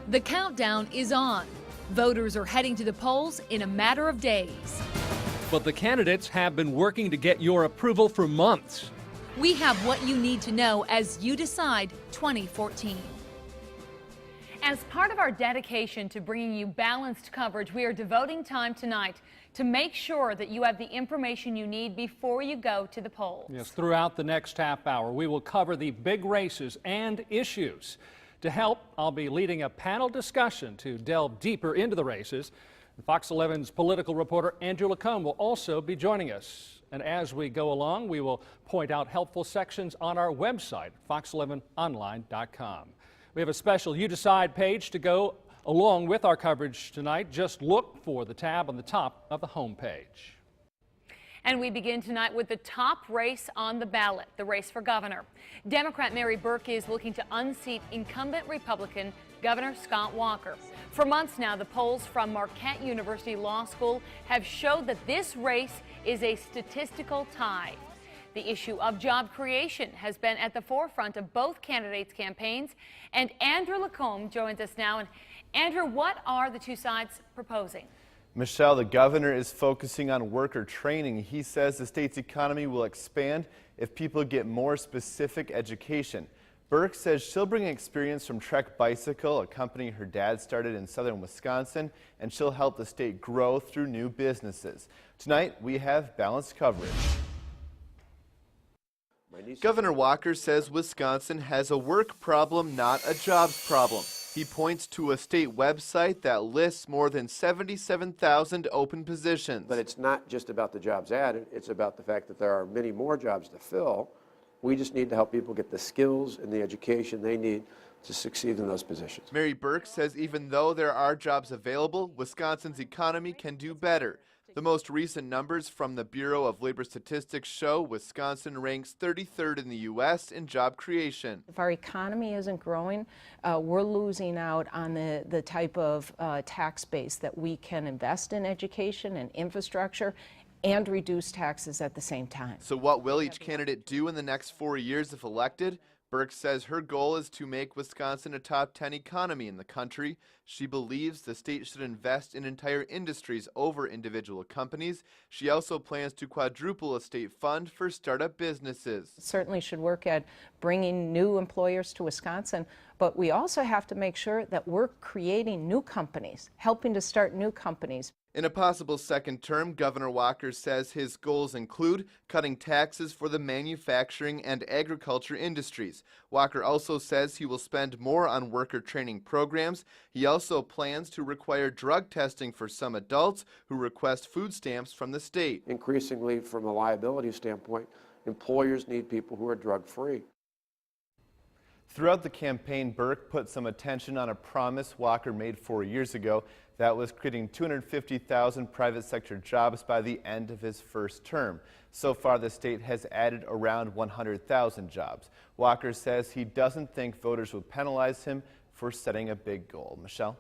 The countdown is on. Voters are heading to the polls in a matter of days. But the candidates have been working to get your approval for months. We have what you need to know as you decide 2014. As part of our dedication to bringing you balanced coverage, we are devoting time tonight to make sure that you have the information you need before you go to the polls. Yes, throughout the next half hour, we will cover the big races and issues. To help, I'll be leading a panel discussion to delve deeper into the races. Fox 11's political reporter Andrew LaCombe will also be joining us. And as we go along, we will point out helpful sections on our website, fox11online.com. We have a special You Decide page to go along with our coverage tonight. Just look for the tab on the top of the home page. And we begin tonight with the top race on the ballot, the race for governor. Democrat Mary Burke is looking to unseat incumbent Republican Governor Scott Walker. For months now, the polls from Marquette University Law School have showed that this race is a statistical tie. The issue of job creation has been at the forefront of both candidates' campaigns. And Andrew LaCombe joins us now. And Andrew, what are the two sides proposing? Michelle, the governor is focusing on worker training. He says the state's economy will expand if people get more specific education. Burke says she'll bring experience from Trek Bicycle, a company her dad started in southern Wisconsin, and she'll help the state grow through new businesses. Tonight, we have balanced coverage. Governor Walker says Wisconsin has a work problem, not a jobs problem. He points to a state website that lists more than 77,000 open positions. But it's not just about the jobs added, it's about the fact that there are many more jobs to fill. We just need to help people get the skills and the education they need to succeed in those positions. Mary Burke says even though there are jobs available, Wisconsin's economy can do better. The most recent numbers from the Bureau of Labor Statistics show Wisconsin ranks 33rd in the U.S. in job creation. If our economy isn't growing, we're losing out on the type of tax base that we can invest in education and infrastructure and reduce taxes at the same time. So what will each candidate do in the next 4 years if elected? Burke says her goal is to make Wisconsin a top 10 economy in the country. She believes the state should invest in entire industries over individual companies. She also plans to quadruple a state fund for startup businesses. Certainly should work at bringing new employers to Wisconsin, but we also have to make sure that we're creating new companies, helping to start new companies. In a possible second term, Governor Walker says his goals include cutting taxes for the manufacturing and agriculture industries. Walker also says he will spend more on worker training programs. He also plans to require drug testing for some adults who request food stamps from the state. Increasingly, from a liability standpoint, employers need people who are drug-free. Throughout the campaign, Burke put some attention on a promise Walker made 4 years ago that was creating 250,000 private sector jobs by the end of his first term. So far, the state has added around 100,000 jobs. Walker says he doesn't think voters would penalize him for setting a big goal. Michelle?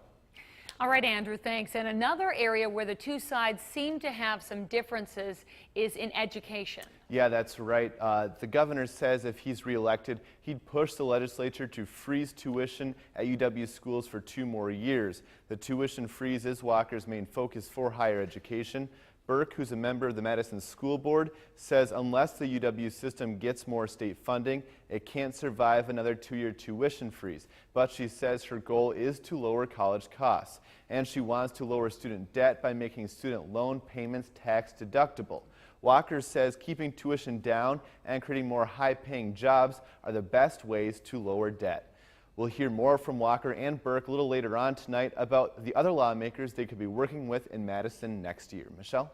All right, Andrew, thanks. And another area where the two sides seem to have some differences is in education. Yeah, that's right. The governor says if he's reelected, he'd push the legislature to freeze tuition at UW schools for 2 more years. The tuition freeze is Walker's main focus for higher education. Burke, who's a member of the Madison School Board, says unless the UW system gets more state funding, it can't survive another 2-year tuition freeze. But she says her goal is to lower college costs, and she wants to lower student debt by making student loan payments tax deductible. Walker says keeping tuition down and creating more high-paying jobs are the best ways to lower debt. We'll hear more from Walker and Burke a little later on tonight about the other lawmakers they could be working with in Madison next year. Michelle?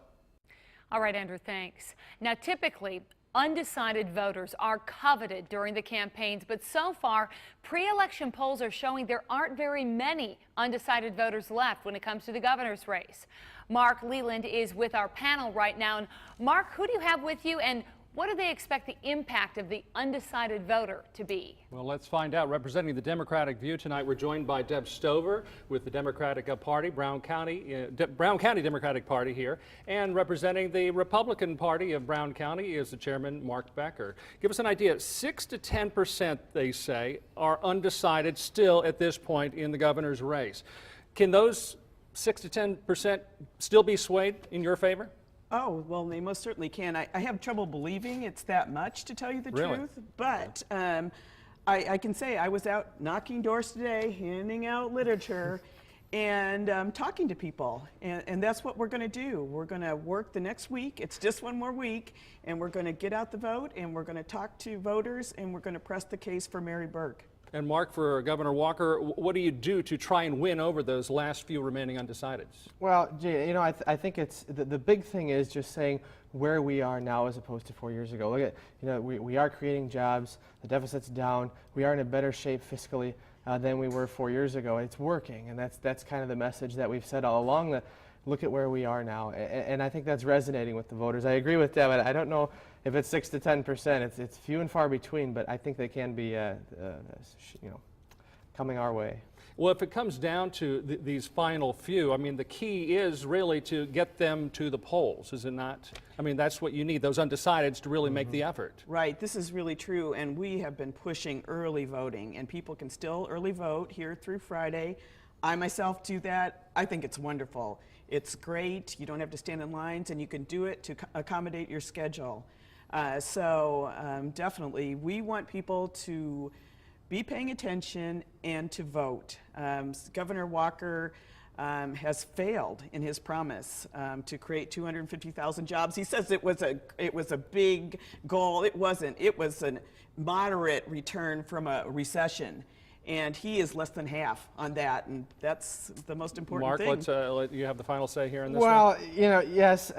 All right, Andrew, thanks. Now, typically, undecided voters are coveted during the campaigns, but so far, pre-election polls are showing there aren't very many undecided voters left when it comes to the governor's race. Mark Leland is with our panel right now. And Mark, who do you have with you, and What do they expect the impact of the undecided voter to be? Well, let's find out. Representing the Democratic view tonight, we're joined by Deb Stover with the Democratic Party, Brown County Democratic Party here, and representing the Republican Party of Brown County is the chairman, Mark Becker. Give us an idea. 6 to 10%, they say, are undecided still at this point in the governor's race. Can those 6 to 10% still be swayed in your favor? Oh, well, they most certainly can. I have trouble believing it's that much, to tell you the truth. But I can say I was out knocking doors today, handing out literature, and talking to people. And that's what we're going to do. We're going to work the next week. It's just one more week. And we're going to get out the vote, and we're going to talk to voters, and we're going to press the case for Mary Burke. And Mark, for Governor Walker, what do you do to try and win over those last few remaining undecideds? Well, you know, I think it's the big thing is just saying where we are now as opposed to 4 years ago. Look at, you know, we are creating jobs, the deficit's down, we are in a better shape fiscally than we were 4 years ago. It's working, and that's kind of the message that we've said all along, that look at where we are now. And I think that's resonating with the voters. I agree with Deb. I don't know if it's 6 to 10%. It's few and far between, but I think they can be, you know, coming our way. Well, if it comes down to these final few, I mean, the key is really to get them to the polls, is it not? I mean, that's what you need, those undecideds, to really make the effort. Right, this is really true, and we have been pushing early voting, and people can still early vote here through Friday. I myself do that. I think it's wonderful. It's great. You don't have to stand in lines, and you can do it to accommodate your schedule. Definitely, we want people to be paying attention and to vote. Governor Walker has failed in his promise to create 250,000 jobs. He says it was a big goal. It wasn't. It was a moderate return from a recession. And he is less than half on that, and that's the most important thing. Mark, let you have the final say here in this Well, one. you know, yes,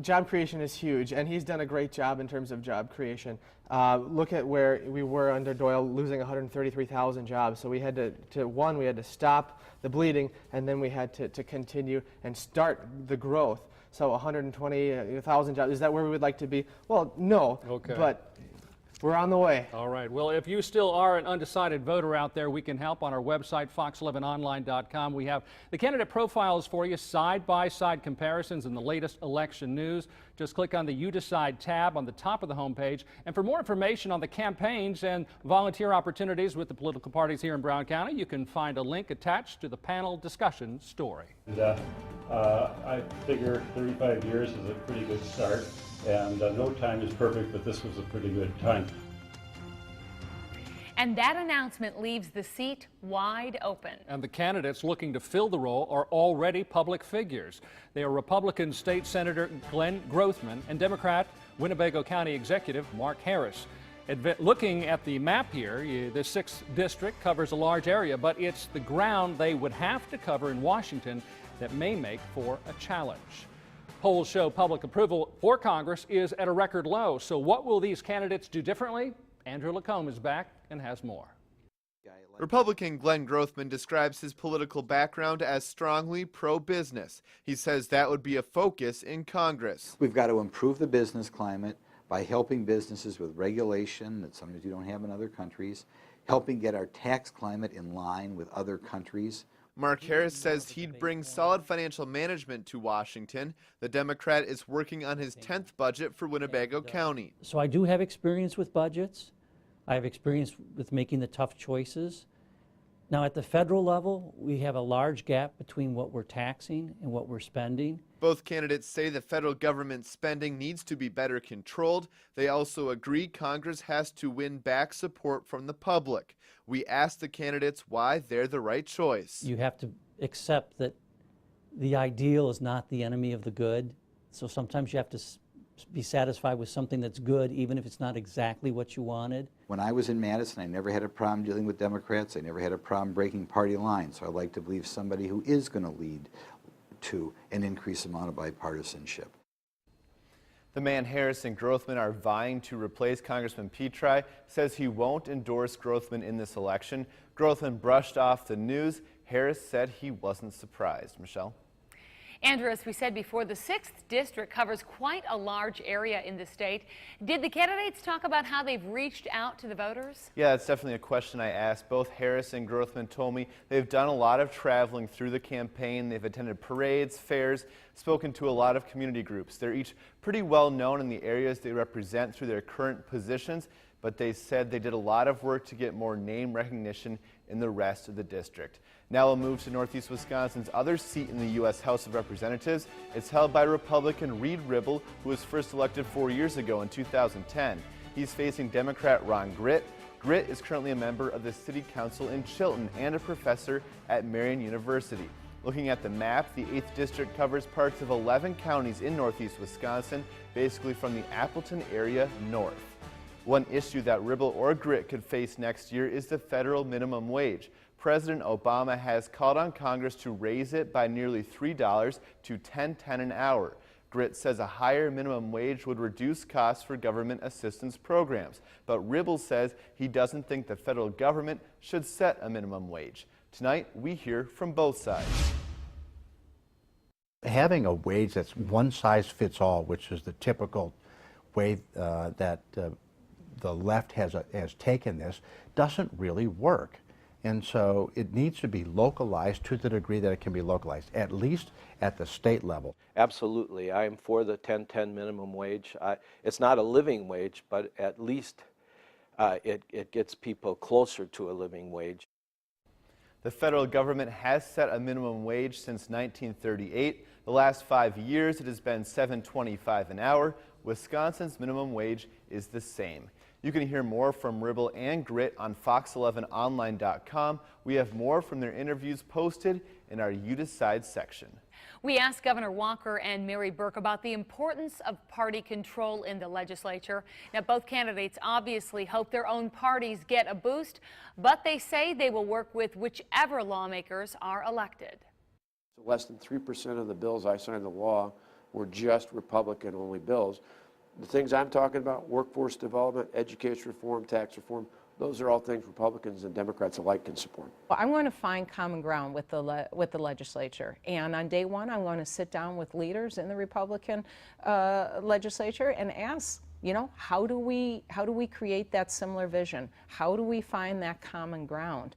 job creation is huge, and he's done a great job in terms of job creation. Look at where we were under Doyle, losing 133,000 jobs. So we had we had to stop the bleeding, and then we had to continue and start the growth. So 120,000 jobs, is that where we would like to be? Well, no, but we're on the way. All right. Well, if you still are an undecided voter out there, we can help on our website, fox11online.com. We have the candidate profiles for you, side-by-side comparisons and the latest election news. Just click on the You Decide tab on the top of the homepage. And for more information on the campaigns and volunteer opportunities with the political parties here in Brown County, you can find a link attached to the panel discussion story. I figure 35 years is a pretty good start. And no time is perfect, but this was a pretty good time. And that announcement leaves the seat wide open. And the candidates looking to fill the role are already public figures. They are Republican State Senator Glenn Grothman and Democrat Winnebago County Executive Mark Harris. Looking at the map here, the 6th district covers a large area, but it's the ground they would have to cover in Washington that may make for a challenge. Polls show public approval for Congress is at a record low. So what will these candidates do differently? Andrew Lacombe is back and has more. Republican Glenn Grothman describes his political background as strongly pro-business. He says that would be a focus in Congress. We've got to improve the business climate by helping businesses with regulation that sometimes you don't have in other countries, helping get our tax climate in line with other countries. Mark Harris says he'd bring solid financial management to Washington. The Democrat is working on his 10th budget for Winnebago County. So I do have experience with budgets. I have experience with making the tough choices. Now at the federal level, we have a large gap between what we're taxing and what we're spending. Both candidates say the federal government spending needs to be better controlled. They also agree Congress has to win back support from the public. We asked the candidates why they're the right choice. You have to accept that the ideal is not the enemy of the good. So sometimes you have to be satisfied with something that's good, even if it's not exactly what you wanted. When I was in Madison, I never had a problem dealing with Democrats. I never had a problem breaking party lines. So I'd like to believe somebody who is going to lead to an increased amount of bipartisanship. The man Harris and Grothman are vying to replace Congressman Petri, says he won't endorse Grothman in this election. Grothman brushed off the news. Harris said he wasn't surprised. Michelle? Andrew, as we said before, the 6th district covers quite a large area in the state. Did the candidates talk about how they've reached out to the voters? Yeah, that's definitely a question I asked. Both Harris and Grothman told me they've done a lot of traveling through the campaign. They've attended parades, fairs, spoken to a lot of community groups. They're each pretty well known in the areas they represent through their current positions, but they said they did a lot of work to get more name recognition in the rest of the district. Now we'll move to Northeast Wisconsin's other seat in the U.S. House of Representatives. It's held by Republican Reed Ribble, who was first elected 4 years ago in 2010. He's facing Democrat Ron Gritt. Gritt is currently a member of the City Council in Chilton and a professor at Marian University. Looking at the map, the 8th District covers parts of 11 counties in Northeast Wisconsin, basically from the Appleton area north. One issue that Ribble or Gritt could face next year is the federal minimum wage. President Obama has called on Congress to raise it by nearly $3 to $10.10 an hour. Gritt says a higher minimum wage would reduce costs for government assistance programs, but Ribble says he doesn't think the federal government should set a minimum wage. Tonight, we hear from both sides. Having a wage that's one size fits all, which is the typical way that the left has taken this, doesn't really work. And so it needs to be localized to the degree that it can be localized, at least at the state level. Absolutely. I am for the 10-10 minimum wage. It's not a living wage, but at least it gets people closer to a living wage. The federal government has set a minimum wage since 1938. The last 5 years, it has been $7.25 an hour. Wisconsin's minimum wage is the same. You can hear more from Ribble and Gritt on fox11online.com. We have more from their interviews posted in our You Decide section. We asked Governor Walker and Mary Burke about the importance of party control in the legislature. Now, both candidates obviously hope their own parties get a boost, but they say they will work with whichever lawmakers are elected. Less than 3% of the bills I signed into law were just Republican-only bills. The things I'm talking about, workforce development, education reform, tax reform, those are all things Republicans and Democrats alike can support. Well, I want to find common ground with the legislature, and on day one, I'm going to sit down with leaders in the Republican legislature and ask, you know, how do we create that similar vision? How do we find that common ground?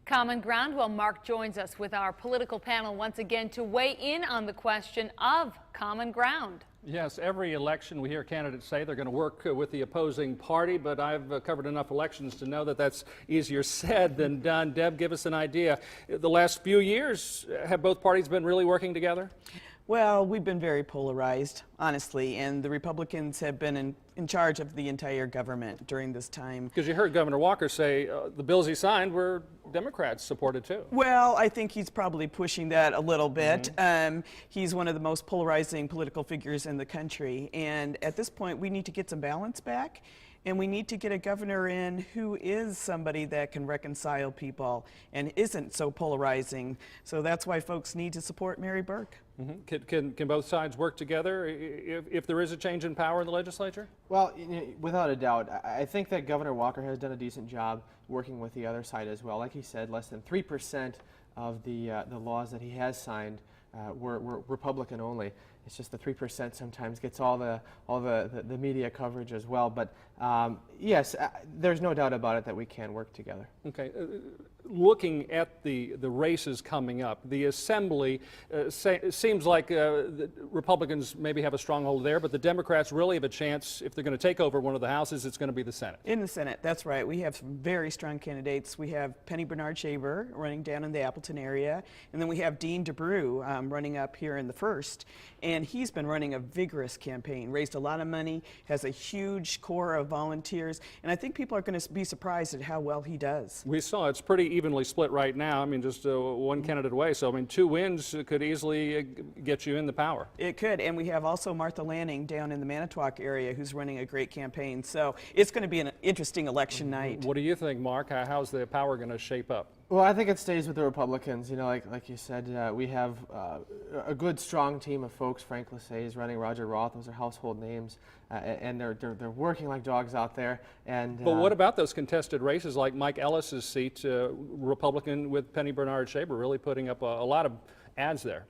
Common ground. Well, Mark joins us with our political panel once again to weigh in on the question of common ground. Yes, every election we hear candidates say they're going to work with the opposing party, but I've covered enough elections to know that that's easier said than done. Deb, give us an idea. The last few years, have both parties been really working together? Well, we've been very polarized, honestly, and the Republicans have been in charge of the entire government during this time. Because you heard Governor Walker say the bills he signed were Democrats supported too. Well, I think he's probably pushing that a little bit. He's one of the most polarizing political figures in the country, and at this point we need to get some balance back. And we need to get a governor in who is somebody that can reconcile people and isn't so polarizing. So that's why folks need to support Mary Burke. Can both sides work together if there is a change in power in the legislature? Well, without a doubt, I think that Governor Walker has done a decent job working with the other side as well. Like he said, less than 3% of the laws that he has signed were Republican only. It's just the 3% sometimes gets all the media coverage as well. But yes, there's no doubt about it that we can work together. Okay. Looking at the races coming up, the Assembly seems like the Republicans maybe have a stronghold there, but the Democrats really have a chance. If they're going to take over one of the houses, it's going to be the Senate. In the Senate, that's right. We have some very strong candidates. We have Penny Bernard-Shaver running down in the Appleton area, and then we have Dean DeBrew running up here in the 1st. And he's been running a vigorous campaign, raised a lot of money, has a huge core of volunteers, and I think people are going to be surprised at how well he does. We saw it's pretty evenly split right now. I mean, just one candidate away. So, I mean, 2 wins could easily get you in the power. It could, and we have also Martha Lanning down in the Manitowoc area who's running a great campaign. So it's going to be an interesting election night. What do you think, Mark? How's the power going to shape up? Well, I think it stays with the Republicans. You know, like you said, we have a good, strong team of folks. Frank Lassay is running, Roger Roth. Those are household names, and they're working like dogs out there. And but what about those contested races like Mike Ellis's seat, Republican with Penny Bernard-Shaver, really putting up a lot of ads there.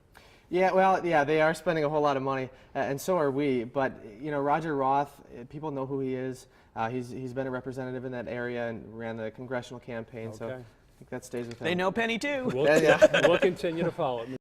Yeah, well, yeah, they are spending a whole lot of money, and so are we. But you know, Roger Roth, people know who he is. He's been a representative in that area and ran the congressional campaign. So I think that stays with him. They know Penny too. We'll continue to follow it.